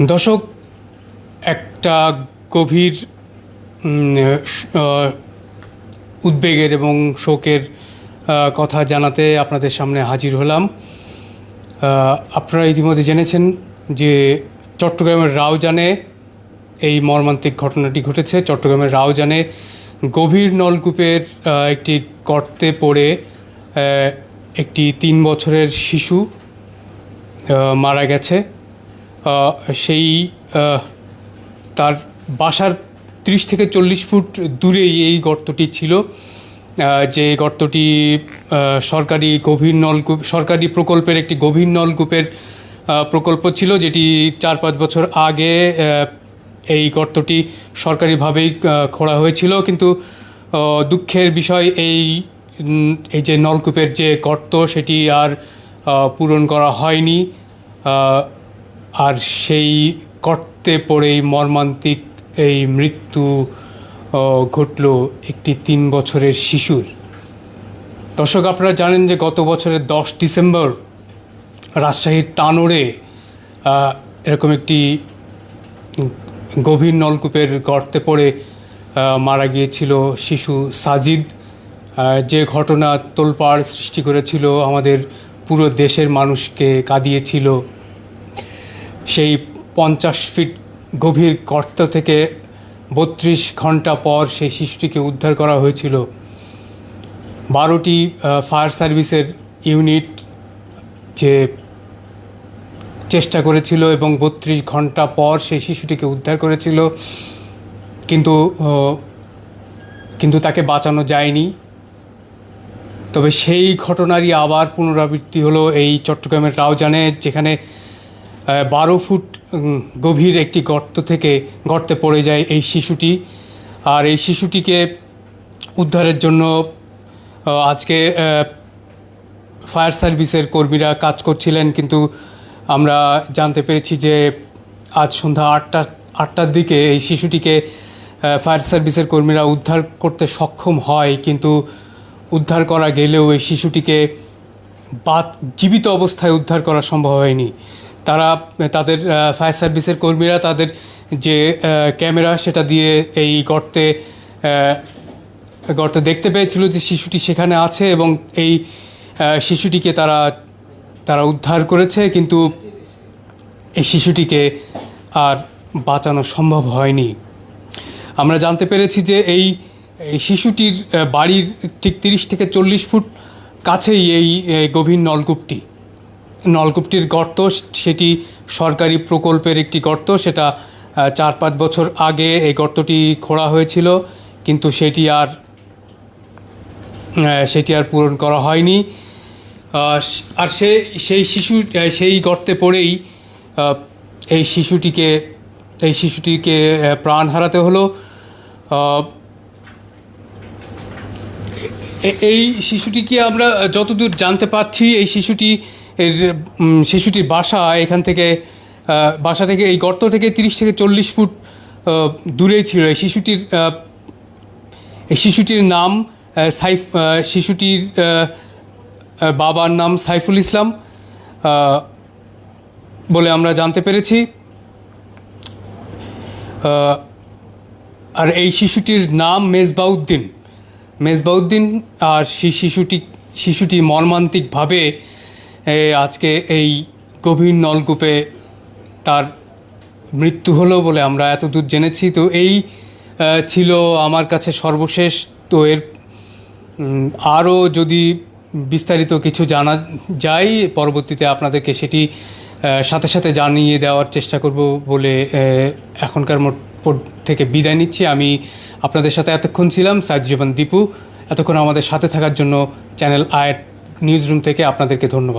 দর্শক, একটা গভীর উদ্বেগের এবং শোকের কথা জানাতে আপনাদের সামনে হাজির হলাম। আপনারা ইতিমধ্যে জেনেছেন যে চট্টগ্রামের রাউজানে এই মর্মান্তিক ঘটনাটি ঘটেছে। চট্টগ্রামের রাউজানে গভীর নলকূপের একটি গর্তে পড়ে একটি 3 বছরের শিশু মারা গেছে। সেই তার বাসার 30 থেকে 40 ফুট দূরেই এই গর্তটি ছিল, যে গর্তটি সরকারি প্রকল্পের একটি গভীর নলকূপের প্রকল্প ছিল, যেটি 4-5 বছর আগে এই গর্তটি সরকারিভাবেই খোঁড়া হয়েছিল। কিন্তু দুঃখের বিষয় এই যে নলকূপের যে গর্ত সেটি আর পূরণ করা হয়নি, আর সেই গর্তে পড়েই মর্মান্তিক এই মৃত্যু ঘটল একটি 3 বছরের শিশুর। দর্শক, আপনারা জানেন যে গত বছরের 10 ডিসেম্বর রাজশাহীর তানোরে এরকম একটি গভীর নলকূপের গর্তে পড়ে মারা গিয়েছিল শিশু সাজিদ, যে ঘটনা তোলপাড় সৃষ্টি করেছিল, আমাদের পুরো দেশের মানুষকে কাঁদিয়েছিল। সেই 50 ফিট গভীর গর্ত থেকে 32 ঘন্টা পর সেই শিশুটিকে উদ্ধার করা হয়েছিল। 12টি ফায়ার সার্ভিসের ইউনিট যে চেষ্টা করেছিল এবং 32 ঘন্টা পর সেই শিশুটিকে উদ্ধার করেছিল, কিন্তু তাকে বাঁচানো যায়নি। তবে সেই ঘটনারই আবার পুনরাবৃত্তি হলো এই চট্টগ্রামের রাউজানে, যেখানে 12 ফুট গভীর একটি গর্তে পড়ে যায় এই শিশুটি। আর এই শিশুটিকে উদ্ধারের জন্য আজকে ফায়ার সার্ভিসের কর্মীরা কাজ করছিলেন, কিন্তু আমরা জানতে পেরেছি যে আজ সন্ধ্যা 8টার দিকে এই শিশুটিকে ফায়ার সার্ভিসের কর্মীরা উদ্ধার করতে সক্ষম হয়। কিন্তু উদ্ধার করা গেলেও এই শিশুটিকে জীবিত অবস্থায় উদ্ধার করা সম্ভব হয়নি। তাদের ফায়ার সার্ভিসের কর্মীরা তাদের যে ক্যামেরা সেটা দিয়ে এই গর্তে দেখতে পেয়েছিল যে শিশুটি সেখানে আছে, এবং এই শিশুটিকে তারা উদ্ধার করেছে, কিন্তু এই শিশুটিকে আর বাঁচানো সম্ভব হয়নি। আমরা জানতে পেরেছি যে এই শিশুটির বাড়ির ঠিক 30 থেকে 40 ফুট কাছেই এই গভীর নলকূপটির গর্ত, সেটি সরকারি প্রকল্পের একটি গর্ত। সেটা 4-5 বছর আগে এই গর্তটি খোঁড়া হয়েছিল, কিন্তু সেটি আর পূরণ করা হয়নি। আর সেই গর্তে পড়েই এই শিশুটিকে প্রাণ হারাতে হলো। এই শিশুটিকে আমরা যতদূর জানতে পাচ্ছি, এই শিশুটির বাসা থেকে এই গর্ত থেকে 30 থেকে 40 ফুট দূরেই ছিল। এই শিশুটির নাম শিশুটির বাবার নাম সাইফুল ইসলাম বলে আমরা জানতে পেরেছি। আর এই শিশুটির নাম মেজবাউদ্দিন। আর সেই শিশুটি মর্মান্তিকভাবে আজকে এই গভীর নলকূপে তার মৃত্যু হলো বলে আমরা এতদূর জেনেছি। তো এই ছিল আমার কাছে সর্বশেষ। তো এর আরও যদি বিস্তারিত কিছু জানা যায়, পরবর্তীতে আপনাদেরকে সেটি সাথে সাথে জানিয়ে দেওয়ার চেষ্টা করব বলে এখনকার থেকে বিদায় নিচ্ছি। আমি আপনাদের সাথে এতক্ষণ ছিলাম সাইদুজ্জামান দীপু। এতক্ষণ আমাদের সাথে থাকার জন্য চ্যানেল আয়ের নিউজ রুম থেকে আপনাদেরকে ধন্যবাদ।